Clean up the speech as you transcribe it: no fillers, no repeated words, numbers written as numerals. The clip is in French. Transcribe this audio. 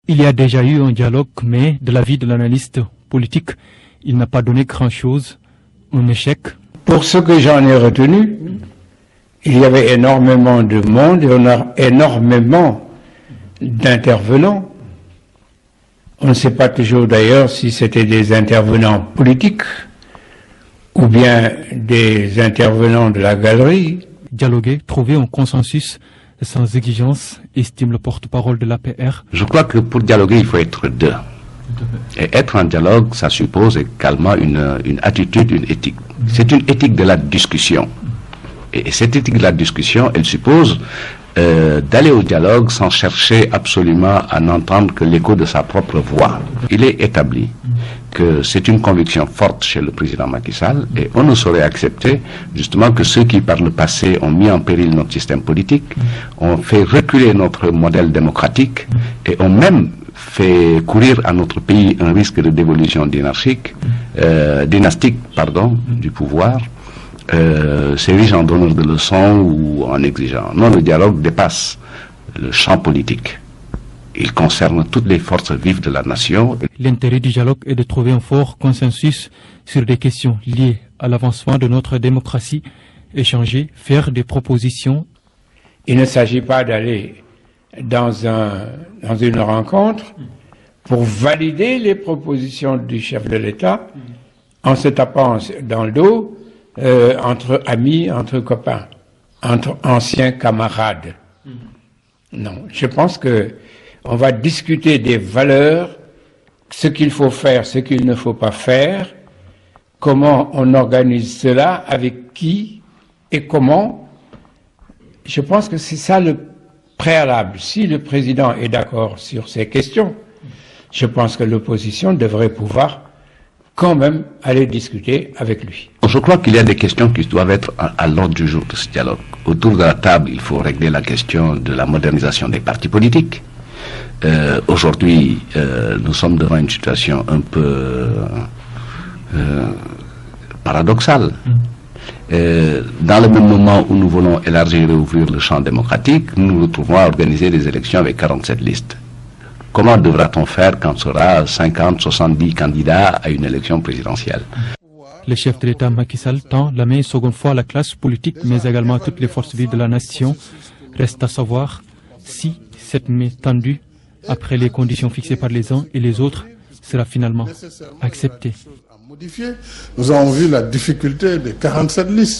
Il y a déjà eu un dialogue, mais de l'avis de l'analyste politique, il n'a pas donné grand-chose, un échec. Pour ce que j'en ai retenu, il y avait énormément de monde et on a énormément d'intervenants. On ne sait pas toujours d'ailleurs si c'était des intervenants politiques ou bien des intervenants de la galerie. Dialoguer, trouver un consensus sans exigence, estime le porte-parole de l'APR. Je crois que pour dialoguer, il faut être deux. Et être en dialogue, ça suppose également une attitude, une éthique. C'est une éthique de la discussion. Et cette éthique de la discussion, elle suppose d'aller au dialogue sans chercher absolument à n'entendre que l'écho de sa propre voix. Il est établi que c'est une conviction forte chez le président Macky Sall et on ne saurait accepter justement que ceux qui par le passé ont mis en péril notre système politique, ont fait reculer notre modèle démocratique et ont même fait courir à notre pays un risque de dévolution dynastique du pouvoir, s'érigent en donneur de leçons ou en exigeant. Non, le dialogue dépasse le champ politique. Il concerne toutes les forces vives de la nation. L'intérêt du dialogue est de trouver un fort consensus sur des questions liées à l'avancement de notre démocratie, échanger, faire des propositions. Il ne s'agit pas d'aller dans une rencontre pour valider les propositions du chef de l'État en se tapant dans le dos entre amis, entre copains, entre anciens camarades. Non, je pense que on va discuter des valeurs, ce qu'il faut faire, ce qu'il ne faut pas faire, comment on organise cela, avec qui et comment. Je pense que c'est ça le préalable. Si le président est d'accord sur ces questions, je pense que l'opposition devrait pouvoir quand même aller discuter avec lui. Je crois qu'il y a des questions qui doivent être à l'ordre du jour de ce dialogue. Autour de la table, il faut régler la question de la modernisation des partis politiques. Aujourd'hui, nous sommes devant une situation un peu paradoxale. Dans le même moment où nous voulons élargir et ouvrir le champ démocratique, nous nous retrouvons à organiser des élections avec 47 listes. Comment devra-t-on faire quand on sera 50, 70 candidats à une élection présidentielle? Le chef de l'État Macky Sall tend la main une seconde fois à la classe politique, mais également à toutes les forces vives de la nation. Reste à savoir si cette main tendue, après les conditions fixées par les uns et les autres, sera finalement acceptée. Nous avons vu la difficulté des 47 listes.